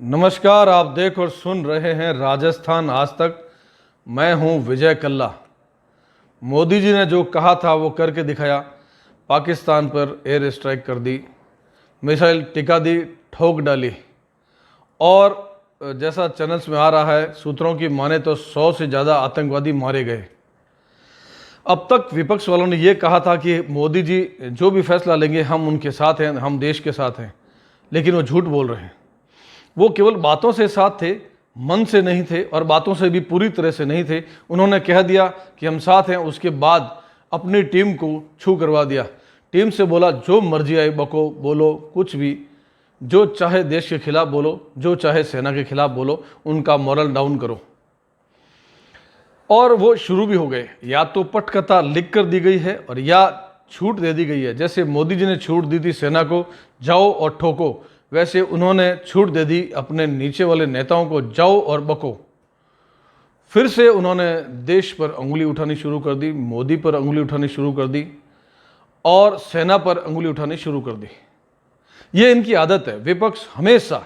नमस्कार, आप देख और सुन रहे हैं राजस्थान आज तक। मैं हूं विजय कल्ला। मोदी जी ने जो कहा था वो करके दिखाया। पाकिस्तान पर एयर स्ट्राइक कर दी, मिसाइल टिका दी, ठोक डाली। और जैसा चैनल्स में आ रहा है, सूत्रों की माने तो 100 से ज़्यादा आतंकवादी मारे गए। अब तक विपक्ष वालों ने ये कहा था कि मोदी जी जो भी फैसला लेंगे हम उनके साथ हैं, हम देश के साथ हैं, लेकिन वो झूठ बोल रहे हैं। वो केवल बातों से साथ थे, मन से नहीं थे, और बातों से भी पूरी तरह से नहीं थे। उन्होंने कह दिया कि हम साथ हैं, उसके बाद अपनी टीम को छू करवा दिया। टीम से बोला जो मर्जी आए बको, बोलो कुछ भी, जो चाहे देश के खिलाफ बोलो, जो चाहे सेना के खिलाफ बोलो, उनका मोरल डाउन करो। और वो शुरू भी हो गए। या तो पटकथा लिख कर दी गई है और या छूट दे दी गई है। जैसे मोदी जी ने छूट दी थी सेना को, जाओ और ठोको, वैसे उन्होंने छूट दे दी अपने नीचे वाले नेताओं को, जाओ और बको। फिर से उन्होंने देश पर उंगली उठानी शुरू कर दी, मोदी पर उंगली उठानी शुरू कर दी और सेना पर उंगली उठानी शुरू कर दी। ये इनकी आदत है। विपक्ष हमेशा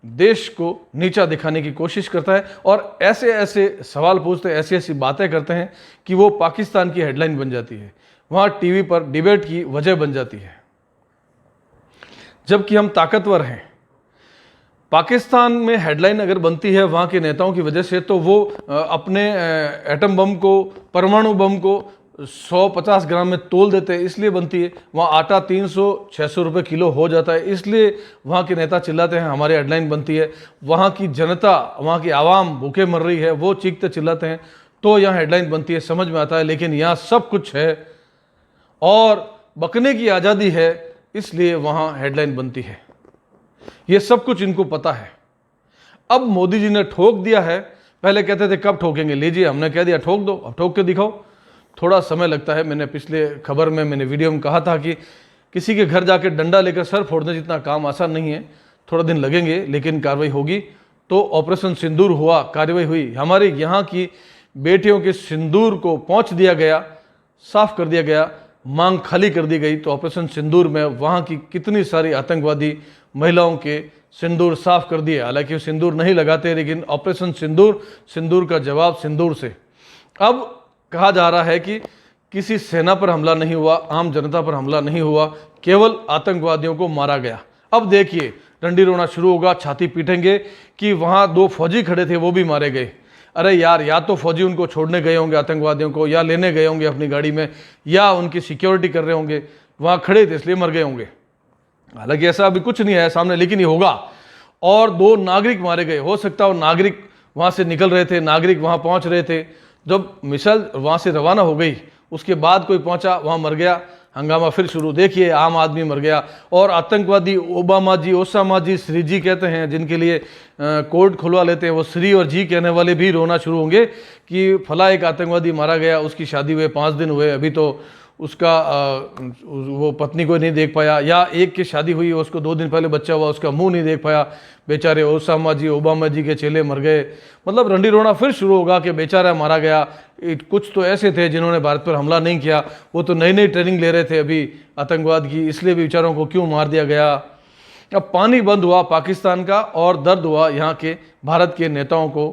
देश को नीचा दिखाने की कोशिश करता है और ऐसे ऐसे सवाल पूछते हैं, ऐसी ऐसी बातें करते हैं कि वो पाकिस्तान की हेडलाइन बन जाती है, वहाँ टीवी पर डिबेट की वजह बन जाती है। जबकि हम ताकतवर हैं। पाकिस्तान में हेडलाइन अगर बनती है वहाँ के नेताओं की वजह से, तो वो अपने एटम बम को, परमाणु बम को 150 ग्राम में तोल देते हैं, इसलिए बनती है। वहाँ आटा 300-600 रुपये किलो हो जाता है, इसलिए वहाँ के नेता चिल्लाते हैं हमारी हेडलाइन बनती है। वहाँ की जनता, वहाँ की आवाम भूखे मर रही है, वो चीखते चिल्लाते हैं, तो यहाँ हेडलाइन बनती है, समझ में आता है। लेकिन यहाँ सब कुछ है और बकने की आज़ादी है, इसलिए वहाँ हेडलाइन बनती है। ये सब कुछ इनको पता है। अब मोदी जी ने ठोक दिया है। पहले कहते थे कब ठोकेंगे, लीजिए हमने कह दिया ठोक दो, अब ठोक के दिखाओ। थोड़ा समय लगता है। मैंने पिछले खबर में, मैंने वीडियो में कहा था कि किसी के घर जाके डंडा लेकर सर फोड़ने जितना काम आसान नहीं है। थोड़ा दिन लगेंगे, लेकिन कार्रवाई होगी। तो ऑपरेशन सिंदूर हुआ, कार्रवाई हुई। हमारे यहाँ की बेटियों के सिंदूर को पहुँच दिया गया, साफ कर दिया गया, मांग खाली कर दी गई। तो ऑपरेशन सिंदूर में वहाँ की कितनी सारी आतंकवादी महिलाओं के सिंदूर साफ कर दिए। हालांकि वो सिंदूर नहीं लगाते, लेकिन ऑपरेशन सिंदूर, सिंदूर का जवाब सिंदूर से। अब कहा जा रहा है कि किसी सेना पर हमला नहीं हुआ, आम जनता पर हमला नहीं हुआ, केवल आतंकवादियों को मारा गया। अब देखिए डंडी रोना शुरू होगा, छाती पीटेंगे कि वहाँ 2 फौजी खड़े थे, वो भी मारे गए। अरे यार, या तो फौजी उनको छोड़ने गए होंगे आतंकवादियों को, या लेने गए होंगे अपनी गाड़ी में, या उनकी सिक्योरिटी कर रहे होंगे, वहाँ खड़े थे इसलिए मर गए होंगे। हालांकि ऐसा अभी कुछ नहीं है सामने, लेकिन ये होगा। और 2 नागरिक मारे गए। हो सकता है वो नागरिक वहाँ से निकल रहे थे, नागरिक वहाँ पहुँच रहे थे, जब मिसाइल वहाँ से रवाना हो गई उसके बाद कोई पहुँचा, वहाँ मर गया। हंगामा फिर शुरू। देखिए आम आदमी मर गया। और आतंकवादी ओबामा जी, ओसामा जी, श्री जी कहते हैं, जिनके लिए कोर्ट खुलवा लेते हैं, वो श्री और जी कहने वाले भी रोना शुरू होंगे कि फला एक आतंकवादी मारा गया, उसकी शादी हुए 5 दिन हुए, अभी तो उसका वो पत्नी को नहीं देख पाया, या एक की शादी हुई उसको 2 दिन पहले बच्चा हुआ, उसका मुंह नहीं देख पाया। बेचारे ओसामा जी, ओबामा जी के चेले मर गए। मतलब रंडी रोना फिर शुरू होगा कि बेचारा मारा गया। कुछ तो ऐसे थे जिन्होंने भारत पर हमला नहीं किया, वो तो नई नई ट्रेनिंग ले रहे थे अभी आतंकवाद की, इसलिए भी बेचारों को क्यों मार दिया गया। अब पानी बंद हुआ पाकिस्तान का, और दर्द हुआ यहाँ के भारत के नेताओं को,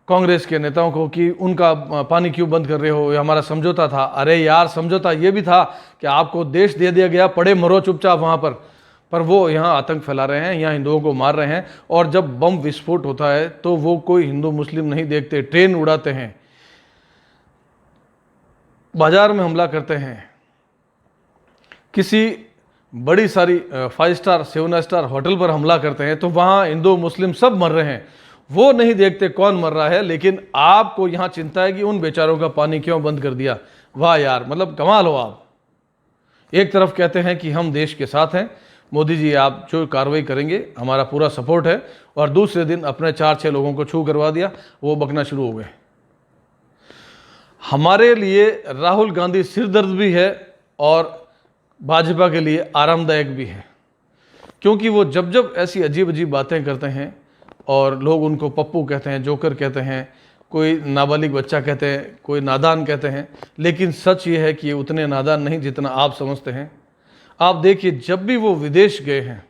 कांग्रेस के नेताओं को, कि उनका पानी क्यों बंद कर रहे हो, ये हमारा समझौता था। अरे यार, समझौता ये भी था कि आपको देश दे दिया गया, पड़े मरो चुपचाप वहाँ पर वो यहाँ आतंक फैला रहे हैं, यहाँ हिंदुओं को मार रहे हैं। और जब बम विस्फोट होता है तो वो कोई हिंदू मुस्लिम नहीं देखते, ट्रेन उड़ाते हैं, बाजार में हमला करते हैं, किसी बड़ी सारी 5 स्टार 7 स्टार होटल पर हमला करते हैं, तो वहाँ हिंदू मुस्लिम सब मर रहे हैं। वो नहीं देखते कौन मर रहा है, लेकिन आपको यहाँ चिंता है कि उन बेचारों का पानी क्यों बंद कर दिया। वाह यार, मतलब कमाल हो आप। एक तरफ कहते हैं कि हम देश के साथ हैं, मोदी जी आप जो कार्रवाई करेंगे हमारा पूरा सपोर्ट है, और दूसरे दिन अपने 4-6 लोगों को छू करवा दिया, वो बकना शुरू हो गए। हमारे लिए राहुल गांधी सिरदर्द भी है और भाजपा के लिए आरामदायक भी है, क्योंकि वो जब जब ऐसी अजीब अजीब बातें करते हैं और लोग उनको पप्पू कहते हैं, जोकर कहते हैं, कोई नाबालिग बच्चा कहते हैं, कोई नादान कहते हैं, लेकिन सच ये है कि ये उतने नादान नहीं जितना आप समझते हैं। आप देखिए, जब भी वो विदेश गए हैं,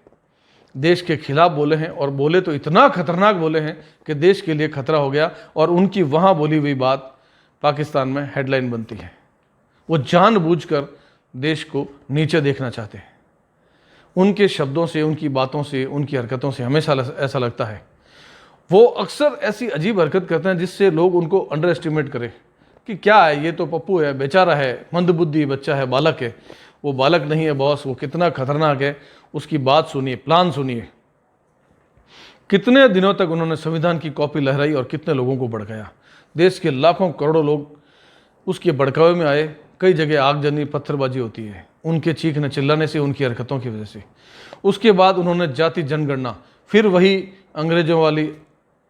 देश के खिलाफ बोले हैं, और बोले तो इतना खतरनाक बोले हैं कि देश के लिए खतरा हो गया, और उनकी वहाँ बोली हुई बात पाकिस्तान में हेडलाइन बनती है। वो जानबूझकर देश को नीचे देखना चाहते हैं। उनके शब्दों से, उनकी बातों से, उनकी हरकतों से हमेशा ऐसा लगता है वो अक्सर ऐसी अजीब हरकत करते हैं जिससे लोग उनको अंडर एस्टिमेट करें कि क्या है, ये तो पप्पू है, बेचारा है, मंदबुद्धि बच्चा है, बालक है। वो बालक नहीं है बॉस, वो कितना खतरनाक है, उसकी बात सुनिए, प्लान सुनिए। कितने दिनों तक उन्होंने संविधान की कॉपी लहराई और कितने लोगों को भड़काया। देश के लाखों करोड़ों लोग उसके भड़कावे में आए। कई जगह आगजनी, पत्थरबाजी होती है उनके चीखने चिल्लाने से, उनकी हरकतों की वजह से। उसके बाद उन्होंने जाति जनगणना, फिर वही अंग्रेजों वाली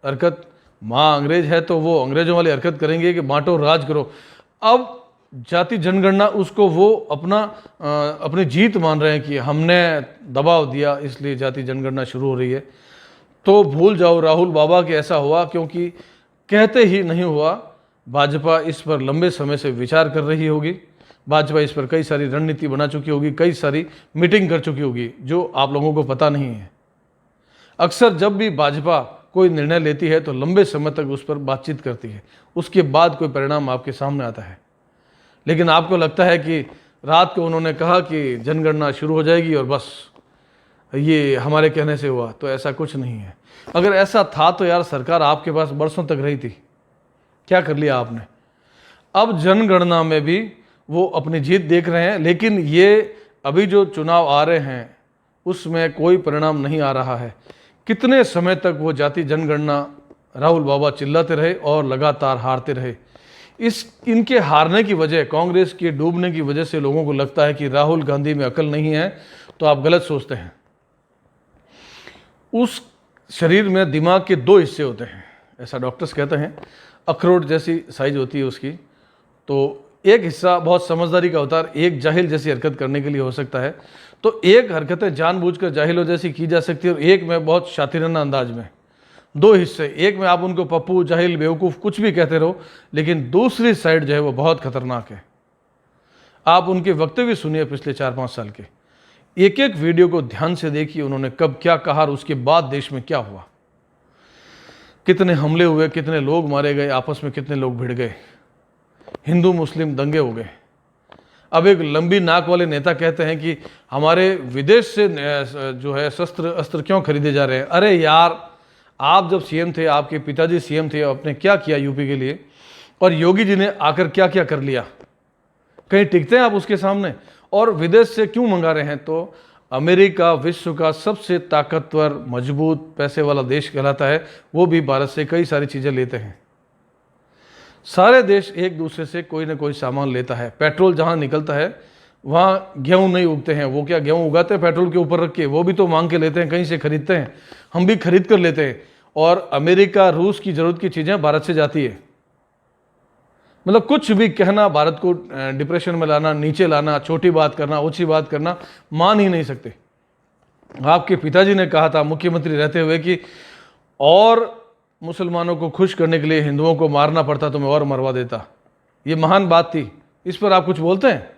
हरकत। माँ अंग्रेज है तो वो अंग्रेजों वाली हरकत करेंगे कि बांटो राज करो। अब जाति जनगणना, उसको वो अपनी जीत मान रहे हैं कि हमने दबाव दिया इसलिए जाति जनगणना शुरू हो रही है। तो भूल जाओ राहुल बाबा कि ऐसा हुआ, क्योंकि कहते ही नहीं हुआ। भाजपा इस पर लंबे समय से विचार कर रही होगी। भाजपा इस पर कई सारी रणनीति बना चुकी होगी, कई सारी मीटिंग कर चुकी होगी, जो आप लोगों को पता नहीं है। अक्सर जब भी भाजपा कोई निर्णय लेती है तो लंबे समय तक उस पर बातचीत करती है, उसके बाद कोई परिणाम आपके सामने आता है। लेकिन आपको लगता है कि रात को उन्होंने कहा कि जनगणना शुरू हो जाएगी और बस ये हमारे कहने से हुआ, तो ऐसा कुछ नहीं है। अगर ऐसा था तो यार सरकार आपके पास बरसों तक रही थी, क्या कर लिया आपने? अब जनगणना में भी वो अपनी जीत देख रहे हैं, लेकिन ये अभी जो चुनाव आ रहे हैं उसमें कोई परिणाम नहीं आ रहा है। कितने समय तक वो जाति जनगणना राहुल बाबा चिल्लाते रहे और लगातार हारते रहे। इनके हारने की वजह, कांग्रेस के डूबने की वजह से लोगों को लगता है कि राहुल गांधी में अकल नहीं है, तो आप गलत सोचते हैं। उस शरीर में दिमाग के दो हिस्से होते हैं, ऐसा डॉक्टर्स कहते हैं। अखरोट जैसी साइज होती है उसकी, तो एक हिस्सा बहुत समझदारी का होता है, एक जाहिल जैसी हरकत करने के लिए हो सकता है। तो एक हरकतें जानबूझकर जाहिलों जैसी की जा सकती है और एक में बहुत शातिराना अंदाज में। दो हिस्से, एक में आप उनको पप्पू, जाहिल, बेवकूफ़ कुछ भी कहते रहो, लेकिन दूसरी साइड जो है वो बहुत खतरनाक है। आप उनके वक्तव्य सुनिए पिछले 4-5 साल के, एक एक वीडियो को ध्यान से देखिए, उन्होंने कब क्या कहा और उसके बाद देश में क्या हुआ। कितने हमले हुए, कितने लोग मारे गए, आपस में कितने लोग भिड़ गए, हिंदू मुस्लिम दंगे हो गए। अब एक लंबी नाक वाले नेता कहते हैं कि हमारे विदेश से जो है शस्त्र अस्त्र क्यों खरीदे जा रहे हैं। अरे यार, आप जब सीएम थे, आपके पिताजी सीएम थे, आपने क्या किया यूपी के लिए, और योगी जी ने आकर क्या क्या कर लिया? कहीं टिकते हैं आप उसके सामने? और विदेश से क्यों मंगा रहे हैं? तो अमेरिका विश्व का सबसे ताकतवर, मजबूत, पैसे वाला देश कहलाता है, वो भी भारत से कई सारी चीज़ें लेते हैं। सारे देश एक दूसरे से कोई ना कोई सामान लेता है। पेट्रोल जहाँ निकलता है वहाँ गेहूँ नहीं उगते हैं, वो क्या गेहूँ उगाते हैं पेट्रोल के ऊपर रख के? वो भी तो मांग के लेते हैं, कहीं से खरीदते हैं, हम भी खरीद कर लेते हैं। और अमेरिका, रूस की ज़रूरत की चीज़ें भारत से जाती है। मतलब कुछ भी कहना, भारत को डिप्रेशन में लाना, नीचे लाना, छोटी बात करना, ऊंची बात करना, मान ही नहीं सकते। आपके पिताजी ने कहा था मुख्यमंत्री रहते हुए कि और मुसलमानों को खुश करने के लिए हिंदुओं को मारना पड़ता तो मैं और मरवा देता। ये महान बात थी। इस पर आप कुछ बोलते हैं?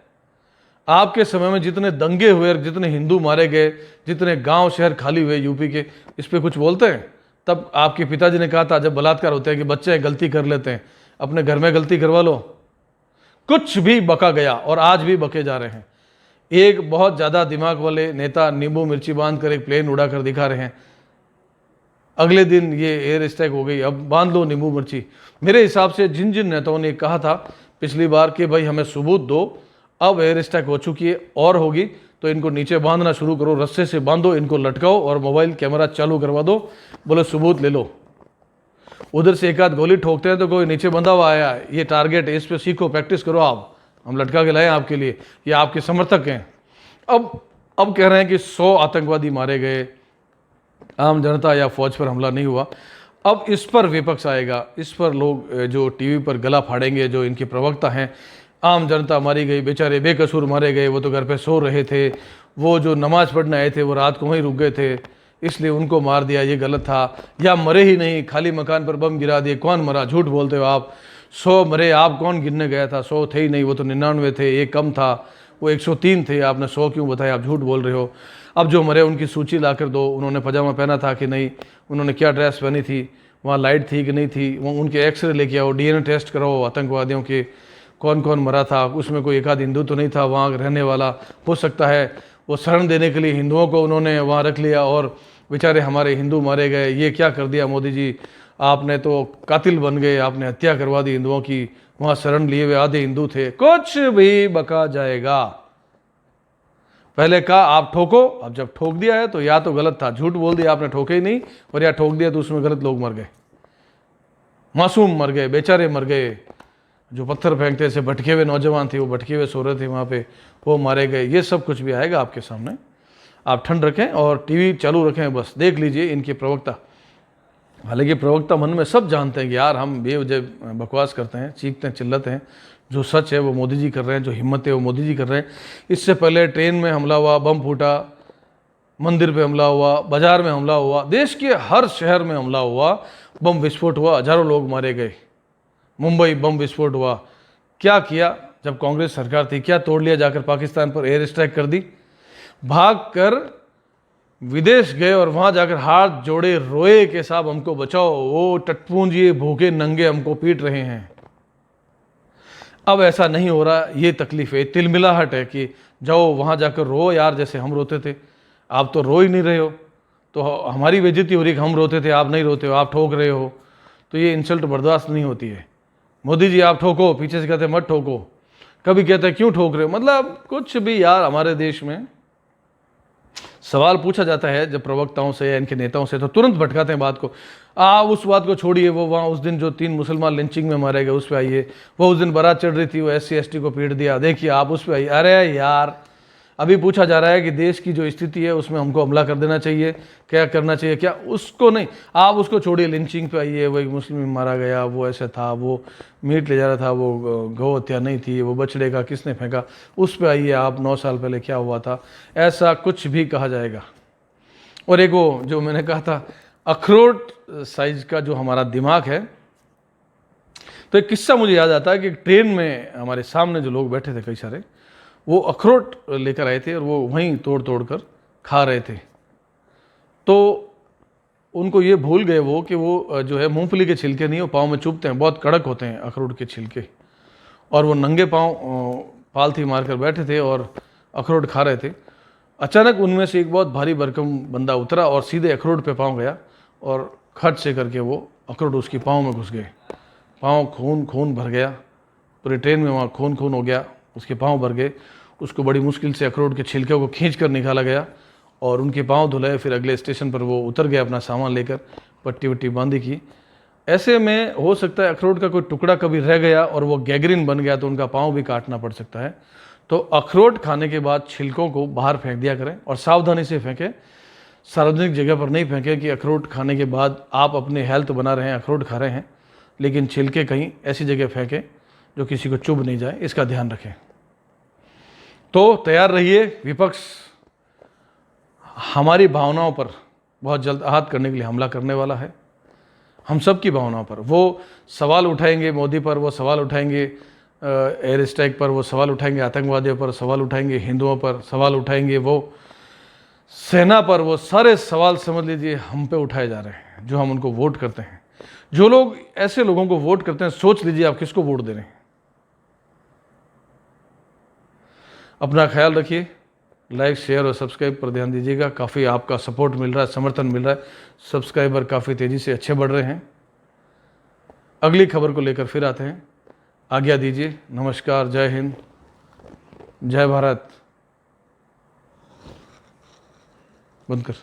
आपके समय में जितने दंगे हुए, जितने हिंदू मारे गए, जितने गांव शहर खाली हुए यूपी के, इस पर कुछ बोलते हैं? तब आपके पिताजी ने कहा था जब बलात्कार होते हैं कि बच्चे गलती कर लेते हैं, अपने घर में गलती करवा लो। कुछ भी बका गया और आज भी बके जा रहे हैं। एक बहुत ज़्यादा दिमाग वाले नेता नींबू मिर्ची बांध कर एक प्लेन उड़ा कर दिखा रहे हैं, अगले दिन ये एयर स्ट्राइक हो गई, अब बांध लो नींबू मिर्ची। मेरे हिसाब से जिन जिन नेताओं ने कहा था पिछली बार कि भाई हमें सबूत दो, अब एयर स्ट्राइक हो चुकी है और होगी, तो इनको नीचे बांधना शुरू करो, रस्से से बांधो, इनको लटकाओ और मोबाइल कैमरा चालू करवा दो, बोले सबूत ले लो। उधर से एक आध गोली ठोकते हैं तो कोई नीचे बंधा हुआ आया, ये टारगेट है, इस पे सीखो, प्रैक्टिस करो, आप हम लटका के लाए आपके लिए, ये आपके समर्थक हैं। अब कह रहे हैं कि 100 आतंकवादी मारे गए, आम जनता या फौज पर हमला नहीं हुआ। अब इस पर विपक्ष आएगा, इस पर लोग जो टीवी पर गला फाड़ेंगे, जो इनके प्रवक्ता हैं, आम जनता मारी गई, बेचारे बेकसूर मारे गए, वो तो घर पे सो रहे थे, वो जो नमाज पढ़ने आए थे वो रात को वहीं रुक गए थे, इसलिए उनको मार दिया, ये गलत था। या मरे ही नहीं, खाली मकान पर बम गिरा दिए, कौन मरा? झूठ बोलते हो आप। 100 मरे, आप कौन गिनने गया था? 100 थे ही नहीं, वो तो 99 थे, एक कम था, वो 103 थे, आपने 100 क्यों बताया? आप झूठ बोल रहे हो। अब जो मरे उनकी सूची ला कर दो, उन्होंने पजामा पहना था कि नहीं, उन्होंने क्या ड्रेस पहनी थी, वहाँ लाइट थी कि नहीं थी, वो उनके एक्सरे लेके आओ, DNA टेस्ट कराओ आतंकवादियों के, कौन कौन मरा था, उसमें कोई एक आध हिंदू तो नहीं था वहाँ रहने वाला। हो सकता है वो शरण देने के लिए हिंदुओं को उन्होंने वहाँ रख लिया और बेचारे हमारे हिंदू मारे गए। ये क्या कर दिया मोदी जी, आपने तो कातिल बन गए, आपने हत्या करवा दी हिंदुओं की। वहाँ शरण लिए हुए आधे हिंदू थे। कुछ भी बका जाएगा। पहले कहा आप ठोको, अब जब ठोक दिया है तो या तो गलत था, झूठ बोल दिया आपने, ठोके ही नहीं, और या ठोक दिया तो उसमें गलत लोग मर गए, मासूम मर गए, बेचारे मर गए। जो पत्थर फेंकते से भटके हुए नौजवान थे, वो भटके हुए सो रहे थे वहाँ पे, वो मारे गए। ये सब कुछ भी आएगा आपके सामने। आप ठंड रखें और टीवी चालू रखें, बस देख लीजिए इनके प्रवक्ता। हालांकि प्रवक्ता मन में सब जानते हैं कि यार हम बेवजह बकवास करते हैं, चीखते हैं, चिल्लाते हैं। जो सच है वो मोदी जी कर रहे हैं, जो हिम्मत है वो मोदी जी कर रहे हैं। इससे पहले ट्रेन में हमला हुआ, बम फूटा, मंदिर पे हमला हुआ, बाजार में हमला हुआ, देश के हर शहर में हमला हुआ, बम विस्फोट हुआ, हजारों लोग मारे गए। मुंबई बम विस्फोट हुआ। क्या किया जब कांग्रेस सरकार थी? क्या तोड़ लिया? जाकर पाकिस्तान पर एयर स्ट्राइक कर दी, भाग कर विदेश गए और वहां जाकर हाथ जोड़े रोए कि साहब हमको बचाओ, वो टटपूंजिए भूखे नंगे हमको पीट रहे हैं। अब ऐसा नहीं हो रहा। ये तकलीफ है, तिलमिलाहट है कि जाओ वहां जाकर रो यार, जैसे हम रोते थे। आप तो रो ही नहीं रहे हो, तो हमारी बेइज्जती हो रही कि हम रोते थे, आप नहीं रोते हो, आप ठोक रहे हो। तो ये इंसल्ट बर्दाश्त नहीं होती है। मोदी जी आप ठोको, पीछे से कहते मत ठोको, कभी कहते हैं क्यों ठोक रहे हो। मतलब कुछ भी यार। हमारे देश में सवाल पूछा जाता है जब प्रवक्ताओं से या इनके नेताओं से, तो तुरंत भटकाते हैं बात को। उस बात को छोड़िए, वो वहाँ उस दिन जो 3 मुसलमान लिंचिंग में मारे गए उस पर आइए। वो उस दिन बारात चढ़ रही थी, वो SC ST को पीट दिया, देखिए आप उस पर आइए। अरे यार, अभी पूछा जा रहा है कि देश की जो स्थिति है उसमें हमको हमला कर देना चाहिए, क्या करना चाहिए, क्या उसको नहीं। आप उसको छोड़िए, लिंचिंग पे आइए। वो एक मुस्लिम मारा गया, वो ऐसा था, वो मीट ले जा रहा था, वो गौ हत्या नहीं थी, वो बछड़े का किसने फेंका, उस पे आइए आप। 9 साल पहले क्या हुआ था, ऐसा कुछ भी कहा जाएगा। और एक वो जो मैंने कहा था अखरोट साइज का जो हमारा दिमाग है, तो एक किस्सा मुझे याद आता है कि ट्रेन में हमारे सामने जो लोग बैठे थे कई सारे, वो अखरोट लेकर आए थे और वो वहीं तोड़ तोड़ कर खा रहे थे। तो उनको ये भूल गए वो कि वो जो है मूंगफली के छिलके नहीं, वो पाँव में चुभते हैं, बहुत कड़क होते हैं अखरोट के छिलके। और वो नंगे पाँव पालथी मारकर बैठे थे और अखरोट खा रहे थे। अचानक उनमें से एक बहुत भारी भरकम बंदा उतरा और सीधे अखरोट पे पाँव गया और खट से करके वो अखरोट उसकी पाँव में घुस गए। पाँव खून भर गया, पूरी ट्रेन में वहाँ खून हो गया, उसके पाँव भर गए। उसको बड़ी मुश्किल से अखरोट के छिलके को खींच कर निकाला गया और उनके पाँव धुलाए। फिर अगले स्टेशन पर वो उतर गया अपना सामान लेकर, पट्टी वट्टी बांधी की। ऐसे में हो सकता है अखरोट का कोई टुकड़ा कभी रह गया और वो गैंग्रीन बन गया तो उनका पाँव भी काटना पड़ सकता है। तो अखरोट खाने के बाद छिलकों को बाहर फेंक दिया करें और सावधानी से फेंकें, सार्वजनिक जगह पर नहीं फेंकें कि अखरोट खाने के बाद आप अपने हेल्थ बना रहे हैं, अखरोट खा रहे हैं, लेकिन छिलके कहीं ऐसी जगह फेंकें जो किसी को चुभ नहीं जाए, इसका ध्यान रखें। तो तैयार रहिए, विपक्ष हमारी भावनाओं पर बहुत जल्द आहत करने के लिए हमला करने वाला है, हम सब की भावनाओं पर। वो सवाल उठाएंगे मोदी पर, वो सवाल उठाएंगे एयर स्ट्राइक पर, वो सवाल उठाएंगे आतंकवादियों पर, सवाल उठाएंगे हिंदुओं पर, सवाल उठाएंगे वो सेना पर। वो सारे सवाल समझ लीजिए हम पे उठाए जा रहे हैं, जो हम उनको वोट करते हैं। जो लोग ऐसे लोगों को वोट करते हैं, सोच लीजिए आप किसको वोट दे रहे हैं। अपना ख्याल रखिए, लाइक शेयर और सब्सक्राइब पर ध्यान दीजिएगा। काफ़ी आपका सपोर्ट मिल रहा है, समर्थन मिल रहा है, सब्सक्राइबर काफ़ी तेज़ी से अच्छे बढ़ रहे हैं। अगली खबर को लेकर फिर आते हैं, आज्ञा दीजिए। नमस्कार, जय हिंद, जय भारत। बंद कर।